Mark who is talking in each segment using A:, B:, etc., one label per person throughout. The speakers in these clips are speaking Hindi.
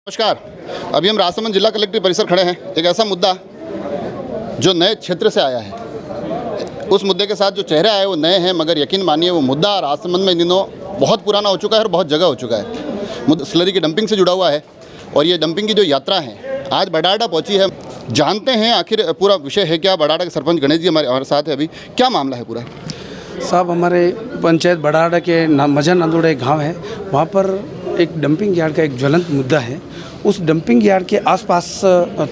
A: नमस्कार। अभी हम राजसमंद जिला कलेक्ट्रेट परिसर खड़े हैं। एक ऐसा मुद्दा जो नए क्षेत्र से आया है, उस मुद्दे के साथ जो चेहरे आए वो नए हैं, मगर यकीन मानिए वो मुद्दा राजसमंद में इन दिनों बहुत पुराना हो चुका है और बहुत जगह हो चुका है। मुद्दा स्लरी की डंपिंग से जुड़ा हुआ है और ये डंपिंग की जो यात्रा है आज बड़ाडा पहुंची है। जानते हैं आखिर पूरा विषय है क्या। बड़ाडा के सरपंच गणेश जी हमारे साथ है। अभी क्या मामला है पूरा?
B: साहब, हमारे पंचायत बड़ाडा के मजा नांदोड़ा एक गाँव है, वहाँ पर एक डंपिंग यार्ड का एक ज्वलंत मुद्दा है। उस डंपिंग यार्ड के आसपास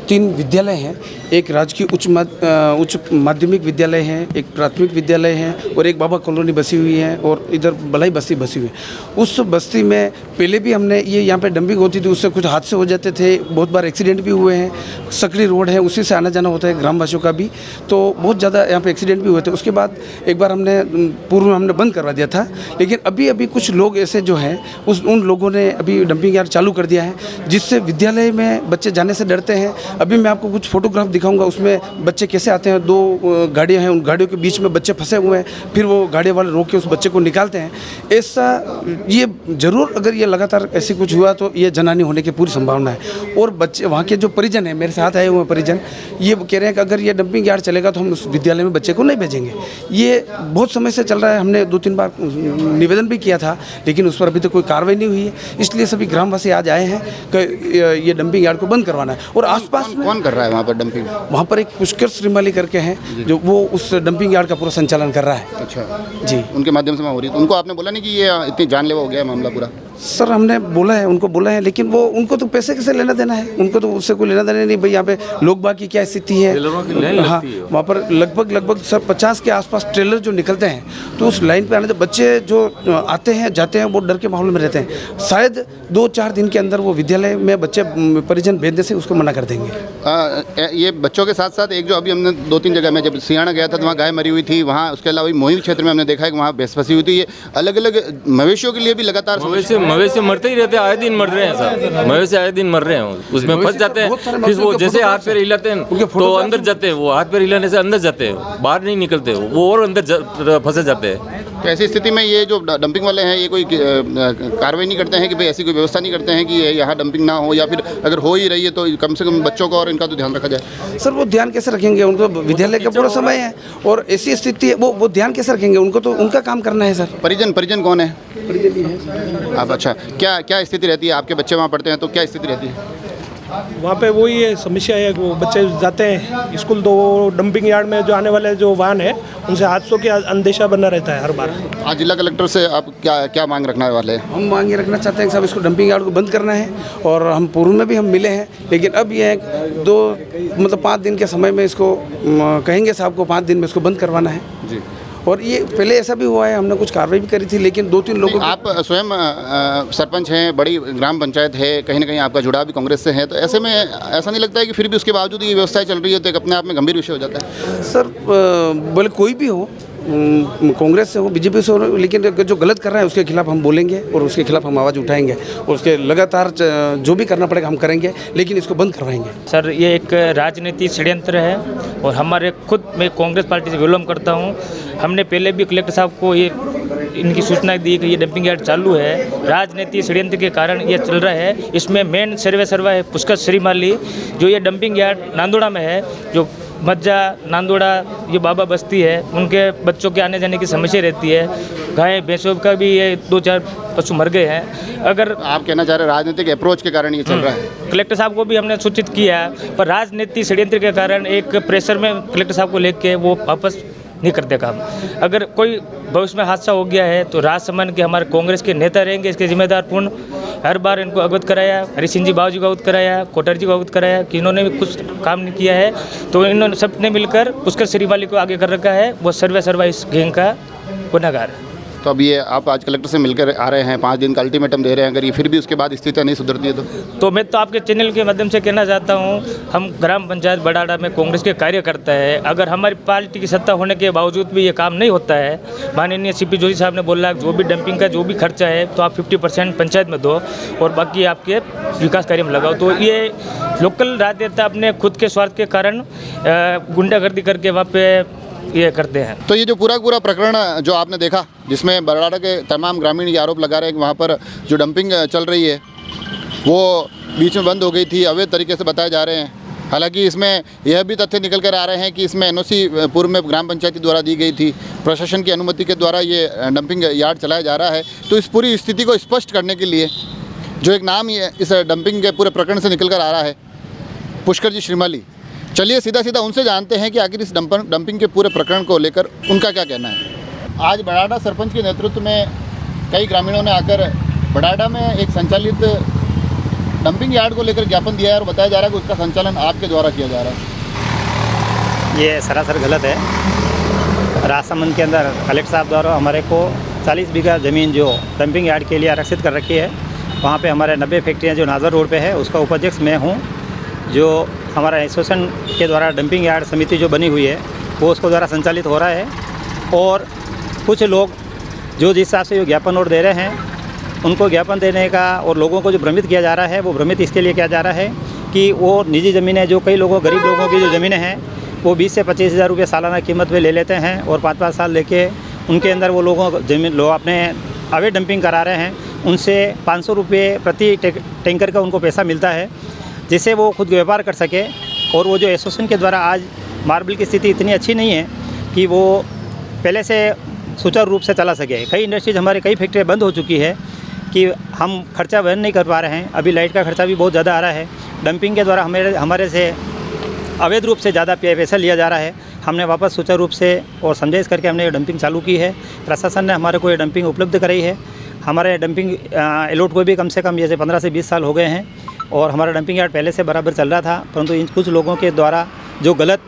B: 3 विद्यालय हैं। एक राजकीय उच्च माध्यमिक विद्यालय है, एक प्राथमिक विद्यालय है और एक बाबा कॉलोनी बसी हुई है और इधर बलाई बस्ती बसी हुई है। उस बस्ती में पहले भी हमने यहाँ पे डंपिंग होती थी, उससे कुछ हादसे हो जाते थे, बहुत बार एक्सीडेंट भी हुए हैं। सकड़ी रोड है, उसी से आना जाना होता है ग्रामवासियों का भी, तो बहुत ज़्यादा यहाँ पे एक्सीडेंट भी हुए थे। उसके बाद एक बार पूर्व में हमने बंद करवा दिया था, लेकिन अभी कुछ लोग ऐसे जो हैं उन लोगों ने अभी डंपिंग यार्ड चालू कर दिया है, जिससे विद्यालय में बच्चे जाने से डरते हैं। अभी मैं आपको कुछ फोटोग्राफ दिखाऊंगा, उसमें बच्चे कैसे आते हैं। 2 गाड़ियां हैं, उन गाड़ियों के बीच में बच्चे फंसे हुए हैं, फिर वो गाड़ी वाले रोक के उस बच्चे को निकालते हैं। ऐसा ये ज़रूर, अगर ये लगातार ऐसे कुछ हुआ तो ये जनहानि होने की पूरी संभावना है। और बच्चे वहाँ के जो परिजन हैं, मेरे साथ आए हुए परिजन, ये कह रहे हैं कि अगर ये डंपिंग यार्ड चलेगा तो हम उस विद्यालय में बच्चे को नहीं भेजेंगे। ये बहुत समय से चल रहा है। हमने 2-3 बार निवेदन भी किया था, लेकिन उस पर अभी तक कोई कार्रवाई नहीं हुई है। इसलिए सभी ग्रामवासी आज आए हैं कि ये डंपिंग यार्ड को बंद करवाना है। और आसपास में
A: कौन कर रहा है वहाँ पर डंपिंग?
B: वहाँ पर एक पुष्कर श्रीमाली करके हैं जो वो उस डंपिंग यार्ड का पूरा संचालन कर रहा है।
A: अच्छा
B: जी,
A: उनके माध्यम से वहाँ हो रही है। तो उनको आपने बोला नहीं कि ये इतनी जानलेवा हो गया है मामला पूरा?
B: सर, हमने बोला है, उनको बोला है, लेकिन वो उनको तो पैसे कैसे लेना देना है, उनको तो उससे कोई लेना देना नहीं। भाई यहाँ पे लोग बाग की क्या स्थिति है। हाँ, वहाँ पर लगभग सर 50 के आसपास ट्रेलर जो निकलते हैं, तो उस लाइन पे आने से बच्चे जो आते हैं जाते हैं वो डर के माहौल में रहते हैं। शायद 2-4 दिन के अंदर वो विद्यालय में बच्चे परिजन भेजने से उसको मना कर देंगे।
A: ये बच्चों के साथ साथ एक जो अभी हमने 2-3 जगह में, जब सियाना गया था तो वहाँ गाय मरी हुई थी, वहाँ उसके अलावा मोहित क्षेत्र में हमने देखा है कि वहाँ भैंस फंसी हुई थी। ये अलग अलग मवेशियों के लिए भी लगातार
C: मवेशी मरते ही रहते हैं, आए दिन मर रहे हैं साहब। मवेशी आए दिन मर रहे हैं, उसमें फंस जाते हैं। फिर वो जैसे हाथ पैर हिलाते हैं तो अंदर जाते हैं, वो हाथ पैर हिलाने से अंदर जाते हैं, बाहर नहीं निकलते, वो और अंदर फंसे जाते हैं।
A: तो ऐसी स्थिति में ये जो डंपिंग वाले हैं, ये कोई कार्रवाई नहीं करते हैं कि भाई ऐसी कोई व्यवस्था नहीं करते हैं कि यहाँ डंपिंग ना हो, या फिर अगर हो ही रही है तो कम से कम बच्चों का और इनका तो ध्यान रखा जाए?
B: सर, वो ध्यान कैसे रखेंगे? उनको विद्यालय का पूरा समय है और ऐसी स्थिति है, वो ध्यान कैसे रखेंगे? उनको तो उनका काम करना है सर।
A: परिजन कौन है?
B: परिजन है
A: आप? अच्छा, क्या स्थिति रहती है? आपके बच्चे वहाँ पढ़ते हैं तो क्या स्थिति रहती है
D: वहाँ पे? वही है समस्या है कि वो बच्चे जाते हैं स्कूल, तो वो डंपिंग यार्ड में जो आने वाले जो वाहन है उनसे हादसों की अंदेशा बना रहता है हर बार।
A: आज जिला कलेक्टर से आप क्या मांग रखने वाले हैं?
B: हम मांग ये रखना चाहते हैं कि साहब इसको डंपिंग यार्ड को बंद करना है, और हम पूर्व में भी हम मिले हैं, लेकिन अब ये 5 दिन के समय में इसको कहेंगे साहब को 5 दिन में इसको बंद करवाना है जी। और ये पहले ऐसा भी हुआ है, हमने कुछ कार्रवाई भी करी थी, लेकिन 2-3 लोगों।
A: आप स्वयं सरपंच हैं, बड़ी ग्राम पंचायत है, कहीं ना कहीं आपका जुड़ाव भी कांग्रेस से है, तो ऐसे में ऐसा नहीं लगता है कि फिर भी उसके बावजूद ये व्यवस्थाएं चल रही है तो एक अपने आप में गंभीर विषय हो जाता है? सर,
B: बोले कोई भी हो, कांग्रेस से हो, बीजेपी से हो, लेकिन जो गलत कर रहा है उसके खिलाफ हम बोलेंगे और उसके खिलाफ हम आवाज़ उठाएंगे और उसके लगातार जो भी करना पड़ेगा हम करेंगे, लेकिन इसको बंद करवाएंगे।
E: सर, ये एक राजनीतिक षड्यंत्र है और हमारे खुद मैं कांग्रेस पार्टी से विलोम करता हूँ। हमने पहले भी कलेक्टर साहब को ये इनकी सूचना दी कि ये डंपिंग यार्ड चालू है, राजनीतिक षड्यंत्र के कारण ये चल रहा है। इसमें मेन सर्वा है पुष्कर श्रीमाली, जो ये डंपिंग यार्ड नांदोड़ा में है, जो मज्जा नांदोड़ा ये बाबा बस्ती है, उनके बच्चों के आने जाने की समस्या रहती है। गाय भैंसों का भी ये 2-4 पशु मर गए हैं। अगर
A: आप कहना चाह रहे हैं राजनीतिक अप्रोच के कारण ये चल रहा है?
E: कलेक्टर साहब को भी हमने सूचित किया, पर राजनीतिक षड्यंत्र के कारण एक प्रेशर में कलेक्टर साहब को लेके वो वापस नहीं करते काम। अगर कोई भविष्य में हादसा हो गया है तो राजसमंद के हमारे कांग्रेस के नेता रहेंगे इसके जिम्मेदार पूर्ण। हर बार इनको अवगत कराया, हरि सिंह जी बाबू जी को अवगत कराया, कोटर जी को अवगत कराया कि इन्होंने भी कुछ काम नहीं किया है, तो इन्होंने सबने मिलकर पुष्कर श्रीमाली को आगे कर रखा है। वो सर्वा इस गैंग का गुनहगार है।
A: तो अब ये आप आज कलेक्टर से मिलकर आ रहे हैं, 5 दिन का अल्टीमेटम दे रहे हैं, अगर ये फिर भी उसके बाद स्थिति नहीं सुधरती है तो
E: मैं तो आपके चैनल के माध्यम से कहना चाहता हूँ, हम ग्राम पंचायत बड़ाडा में कांग्रेस के कार्यकर्ता है। अगर हमारी पार्टी की सत्ता होने के बावजूद भी ये काम नहीं होता है, माननीय सीपी जोशी साहब ने बोला जो भी डंपिंग का जो भी खर्चा है तो आप 50% पंचायत में दो और बाकी आपके विकास कार्य में लगाओ। तो ये लोकल राजनेता अपने खुद के स्वार्थ के कारण गुंडागर्दी करके वहाँ पे ये करते हैं।
A: तो ये जो पूरा प्रकरण जो आपने देखा, जिसमें बड़ाडा के तमाम ग्रामीण ये आरोप लगा रहे हैं कि वहाँ पर जो डंपिंग चल रही है वो बीच में बंद हो गई थी, अवैध तरीके से बताए जा रहे हैं। हालांकि इसमें यह भी तथ्य निकल कर आ रहे हैं कि इसमें एनओसी पूर्व में ग्राम पंचायती द्वारा दी गई थी, प्रशासन की अनुमति के द्वारा ये डंपिंग यार्ड चलाया जा रहा है। तो इस पूरी स्थिति को स्पष्ट करने के लिए जो एक नाम ये इस डंपिंग के पूरे प्रकरण से निकल कर आ रहा है, पुष्कर जी श्रीमाली, चलिए सीधा सीधा उनसे जानते हैं कि आखिर इस डंपिंग के पूरे प्रकरण को लेकर उनका क्या कहना है। आज बड़ाडा सरपंच के नेतृत्व में कई ग्रामीणों ने आकर बड़ाडा में एक संचालित डंपिंग यार्ड को लेकर ज्ञापन दिया है और बताया जा रहा है कि उसका संचालन आपके द्वारा किया जा रहा है।
F: ये सरासर गलत है। राजसमंद के अंदर कलेक्टर साहब द्वारा हमारे को 40 बीघा ज़मीन जो डंपिंग यार्ड के लिए आरक्षित कर रखी है, वहाँ पे हमारे 90 फैक्ट्रियाँ जो नाजर रोड पे है उसका उपाध्यक्ष मैं हूँ। जो हमारा एसोसिएशन के द्वारा डंपिंग यार्ड समिति जो बनी हुई है वो उसको द्वारा संचालित हो रहा है। और कुछ लोग जो जिस हिसाब से जो ज्ञापन और दे रहे हैं उनको ज्ञापन देने का और लोगों को जो भ्रमित किया जा रहा है, वो भ्रमित इसके लिए किया जा रहा है कि वो निजी ज़मीनें जो कई लोगों गरीब लोगों की जो ज़मीनें हैं वो 20 से 25 हज़ार रुपये सालाना कीमत पे ले लेते हैं और 5-5 साल लेके उनके अंदर वो लोगों ज़मीन लोग अपने अवैध डंपिंग करा रहे हैं। उनसे 500 रुपये प्रति टैंकर का उनको पैसा मिलता है, जिससे वो खुद व्यापार कर सके। और वो जो एसोसिएशन के द्वारा आज मार्बल की स्थिति इतनी अच्छी नहीं है कि वो पहले से सुचारू रूप से चला सके। कई इंडस्ट्रीज हमारे कई फैक्ट्रियाँ बंद हो चुकी है कि हम खर्चा वहन नहीं कर पा रहे हैं। अभी लाइट का खर्चा भी बहुत ज़्यादा आ रहा है। डंपिंग के द्वारा हमारे से अवैध रूप से ज़्यादा पैसा लिया जा रहा है। हमने वापस सुचारू रूप से और समझाइश करके हमने ये डंपिंग चालू की है। प्रशासन ने हमारे को ये डंपिंग उपलब्ध कराई है। हमारे डंपिंग एलोट को भी कम से कम जैसे 15 से 20 साल हो गए हैं और हमारा डंपिंग यार्ड पहले से बराबर चल रहा था, परंतु इन कुछ लोगों के द्वारा जो गलत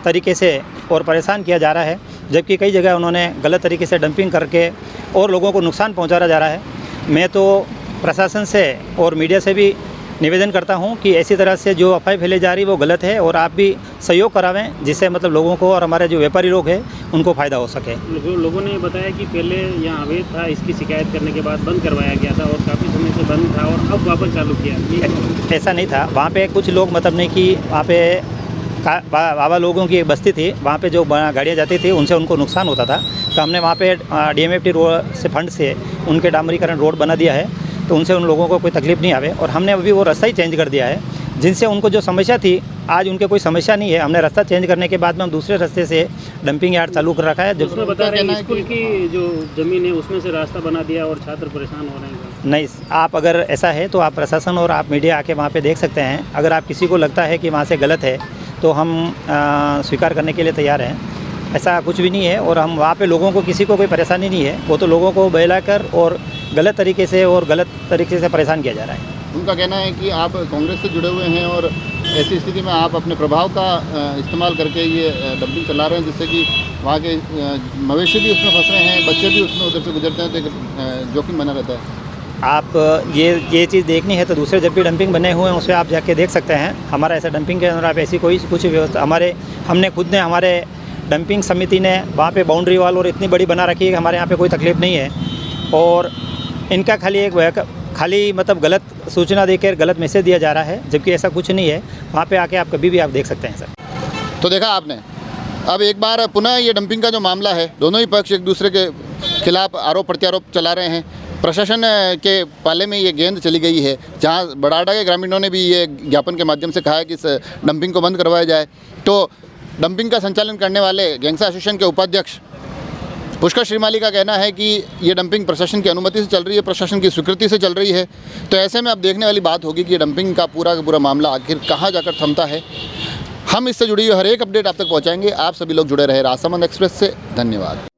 F: तरीके से और परेशान किया जा रहा है, जबकि कई जगह उन्होंने गलत तरीके से डंपिंग करके और लोगों को नुकसान पहुंचाया जा रहा है। मैं तो प्रशासन से और मीडिया से भी निवेदन करता हूं कि ऐसी तरह से जो अफवाह फैलाई जा रही है वो गलत है और आप भी सहयोग करावें, जिससे मतलब लोगों को और हमारे जो व्यापारी लोग हैं उनको फ़ायदा हो सके।
G: लोगों ने बताया कि पहले यहाँ अवैध था, इसकी शिकायत करने के बाद बंद करवाया गया था और काफ़ी समय से बंद था और अब वापस चालू किया।
F: ऐसा नहीं था। वहाँ पे कुछ लोग मतलब नहीं कि वहाँ पे बाबा लोगों की एक बस्ती थी, वहाँ पे जो गाड़ियाँ जाती थी उनसे उनको नुकसान होता था, तो हमने वहाँ पे DMFT रोड से फंड से उनके डामरीकरण रोड बना दिया है, तो उनसे उन लोगों को कोई तकलीफ़ नहीं आवे। और हमने अभी वो रास्ता ही चेंज कर दिया है, जिनसे उनको जो समस्या थी आज उनके कोई समस्या नहीं है। हमने रास्ता चेंज करने के बाद में हम दूसरे रास्ते से डंपिंग यार्ड चालू कर रखा है। जब
G: उसमें बता रहे हैं स्कूल की जो ज़मीन है उसमें से रास्ता बना दिया और छात्र परेशान हो रहे हैं।
F: नहीं, आप अगर ऐसा है तो आप प्रशासन और आप मीडिया आके वहाँ पे देख सकते हैं। अगर आप किसी को लगता है कि वहाँ से गलत है तो हम स्वीकार करने के लिए तैयार हैं। ऐसा कुछ भी नहीं है और हम वहाँ पे लोगों को किसी को कोई परेशानी नहीं है। वो तो लोगों को बहलाकर और गलत तरीके से परेशान किया जा रहा है।
A: उनका कहना है कि आप कांग्रेस से जुड़े हुए हैं और ऐसी स्थिति में आप अपने प्रभाव का इस्तेमाल करके ये डंपिंग चला रहे हैं, जिससे कि वहाँ के मवेशी भी उसमें फंस रहे हैं, बच्चे भी उसमें उधर से गुजरते हैं, तो एक जोखिम बना रहता है।
F: आप ये चीज़ देखनी है तो दूसरे जब भी डंपिंग बने हुए हैं उसे आप जाके देख सकते हैं। हमारा ऐसा डंपिंग के अंदर आप ऐसी कोई कुछ व्यवस्था हमने खुद ने हमारे डंपिंग समिति ने वहाँ पे बाउंड्री वॉल और इतनी बड़ी बना रखी है कि हमारे यहाँ पे कोई तकलीफ़ नहीं है। और इनका खाली मतलब गलत सूचना देकर गलत मैसेज दिया जा रहा है, जबकि ऐसा कुछ नहीं है। वहाँ पे आके आप कभी भी आप देख सकते हैं सर।
A: तो देखा आपने। अब एक बार पुनः ये डंपिंग का जो मामला है, दोनों ही पक्ष एक दूसरे के खिलाफ आरोप प्रत्यारोप चला रहे हैं। प्रशासन के पाले में ये गेंद चली गई है, जहाँ बड़ाडा के ग्रामीणों ने भी ये ज्ञापन के माध्यम से कहा है कि इस डंपिंग को बंद करवाया जाए। तो डंपिंग का संचालन करने वाले गैंगस्टर एसोसिएशन के उपाध्यक्ष पुष्कर श्रीमाली का कहना है कि ये डंपिंग प्रशासन की अनुमति से चल रही है, प्रशासन की स्वीकृति से चल रही है। तो ऐसे में अब देखने वाली बात होगी कि ये डंपिंग का पूरा मामला आखिर कहाँ जाकर थमता है। हम इससे जुड़ी हुई हर एक अपडेट आप तक पहुँचाएंगे। आप सभी लोग जुड़े रहे राजसमंद एक्सप्रेस से। धन्यवाद।